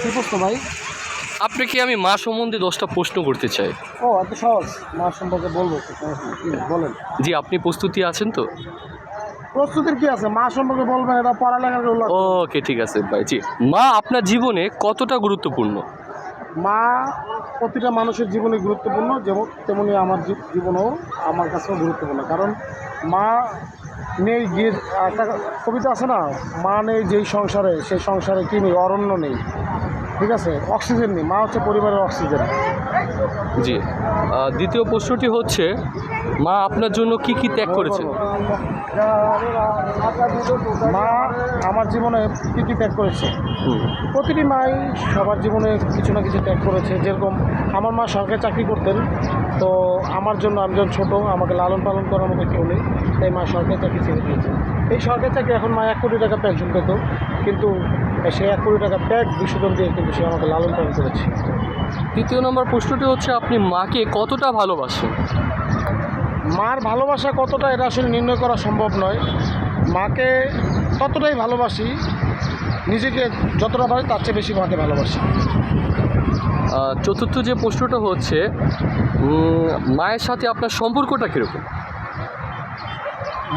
কি প্রশ্ন ভাই? আপনাকে আমি মা সম্বন্ধে 10টা প্রশ্ন করতে চাই। ও এত সহজ? মা সম্পর্কে বলবো তো, কি বলেন। জি, আপনি প্রস্তুতি আছেন তো? প্রস্তুতির কি আছে? মা সম্পর্কে বলবেন, এটা পড়ালেখার উল্লাস। ওকে, ঠিক আছে ভাই। জি, মা আপনার জীবনে কতটা গুরুত্বপূর্ণ? মা প্রতিটা মানুষের জীবনে গুরুত্বপূর্ণ, যেমন তেমনি আমার জীবনেও আমার কাছেও গুরুত্বপূর্ণ। কারণ মা নেই গিয়ে, একটা কবিতা আছে না, মা নেই যেই সংসারে, সেই সংসারে কি নেই? অরণ্য নেই, ঠিক আছে, অক্সিজেন নেই। মা হচ্ছে পরিবারের অক্সিজেন। জি, দ্বিতীয় প্রশ্নটি হচ্ছে, মা আপনার জন্য কি কি ত্যাগ করেছেন? মা আমার জীবনে কী কী ত্যাগ করেছে? হুম। প্রতিটি মাই সবার জীবনে কিছু না কিছু ত্যাগ করেছে। যেরকম আমার মা সরকারি চাকরি করতেন, তো আমার জন্য, আমি যখন ছোটো, আমাকে লালন পালন করার মতো কেউ নেই, তাই মা সরকারি চাকরি ছেড়ে দিয়েছে। এই সরকারি চাকরি, এখন মা 1 কোটি টাকা পেনশন পেত, কিন্তু সে 1 কোটি টাকা ত্যাগ বিসর্জন দিয়ে কিন্তু সে আমাকে লালন পালন করেছে। তৃতীয় নম্বর প্রশ্নটি হচ্ছে, আপনি মাকে কতটা ভালোবাসেন? মার ভালোবাসা কতটা, এটা আসলে নির্ণয় করা সম্ভব নয়। মাকে ততটাই ভালোবাসি, নিজেকে যতটা পারি তার চেয়ে বেশি মাকে ভালোবাসি। চতুর্থ যে প্রশ্নটা হচ্ছে, মায়ের সাথে আপনার সম্পর্কটা কীরকম?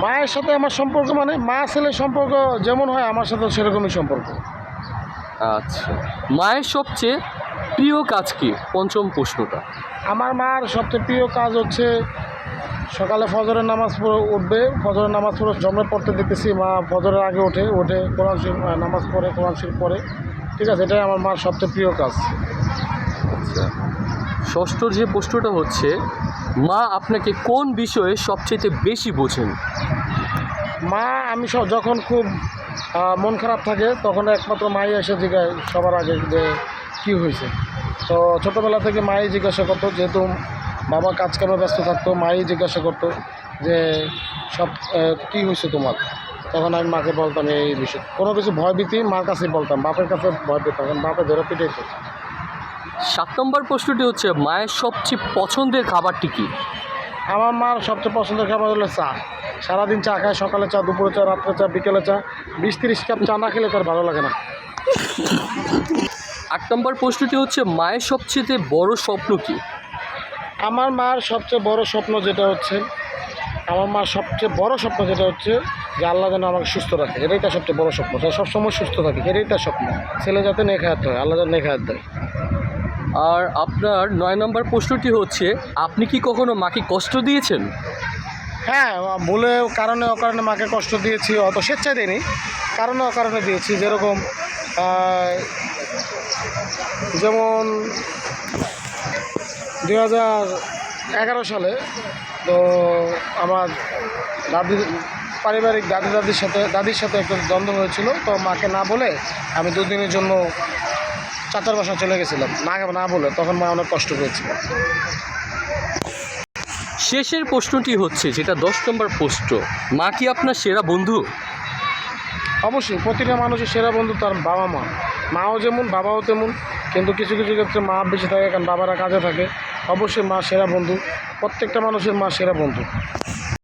মায়ের সাথে আমার সম্পর্ক মানে মা ছেলের সম্পর্ক যেমন হয়, আমার সাথে সেরকমই সম্পর্ক। আচ্ছা, মায়ের সবচেয়ে প্রিয় কাজ কি? পঞ্চম প্রশ্নটা। আমার মার সবচেয়ে প্রিয় কাজ হচ্ছে, সকালে ফজরের নামাজ পড়ে উঠবে, ফজরের নামাজ পড়ে জমে পড়তে দেখতেছি মা ফজরের আগে ওঠে কোরআন শরীফ নামাজ পড়ে, কোরআন শরীফ পড়ে, ঠিক আছে, এটাই আমার মার সবচেয়ে প্রিয় কাজ। আচ্ছা, ষষ্ঠ যে প্রশ্নটা হচ্ছে, মা আপনাকে কোন বিষয়ে সবচেয়ে বেশি বোঝেন? মা, আমি যখন খুব মন খারাপ থাকে, তখন একমাত্র মাই এসে জিজ্ঞাসা সবার আগে যে কী হয়েছে। তো ছোটোবেলা থেকে মাই জিজ্ঞাসা করতো, যেহেতু বাবা কাজকর্মে ব্যস্ত থাকতো, মাই জিজ্ঞাসা করতো যে সব কী হয়েছে তোমার। তখন আমি মাকে বলতাম এই বিষয়, কোনো কিছু ভয়ভীতি মার কাছেই বলতাম, বাপের কাছে ভয় পেতাম, কারণ বাপে ধরে পিটাইতো। 7 নম্বর প্রশ্নটি হচ্ছে, মায়ের সবচেয়ে পছন্দের খাবারটি কী? আমার মার সবচেয়ে পছন্দের খাবার হলো চা। সারাদিন চা খায়, সকালে চা, দুপুরে চা, রাত্রে চা, বিকেলে চা। 20-30 কাপ চা না খেলে তার ভালো লাগে না। 8 নম্বর প্রশ্নটি হচ্ছে, মায়ের সবচেয়ে বড় স্বপ্ন কী? আমার মার সবচেয়ে বড় স্বপ্ন যেটা হচ্ছে, যে আল্লাহ যেন আমাকে সুস্থ রাখে, এটাই তার সবচেয়ে বড় স্বপ্ন। সে সবসময় সুস্থ থাকে, এটাই তার স্বপ্ন। ছেলে যাতে নেখায়াত হয়, আল্লাহ যেন নেখায়াত দেয়। আর আপনার 9 নম্বর প্রশ্নটি হচ্ছে, আপনি কি কখনো মাকে কষ্ট দিয়েছেন? হ্যাঁ, ভুলে কারণে অকারণে মাকে কষ্ট দিয়েছি, অত স্বেচ্ছায় দিইনি, কারণে অকারণে দিয়েছি। যেরকম যেমন 2011 সালে, তো আমার পারিবারিক দাদির সাথে একটা দ্বন্দ্ব হয়েছিল। তো মাকে না বলে আমি 2 দিনের জন্য চাচার বাসা চলে গেছিলাম, না বলে। তখন মা অনেক কষ্ট পেয়েছিল। শেষের প্রশ্নটি হচ্ছে, যেটা 10 নম্বর প্রশ্ন, মা কি আপনার সেরা বন্ধু? অবশ্যই, প্রতিটা মানুষের সেরা বন্ধু তার বাবা মা। মাও যেমন, বাবাও তেমন, কিন্তু কিছু কিছু ক্ষেত্রে মা বেশি থাকে, কারণ বাবারা কাজে থাকে। অবশ্যই মা সেরা বন্ধু, প্রত্যেকটা মানুষের মা সেরা বন্ধু।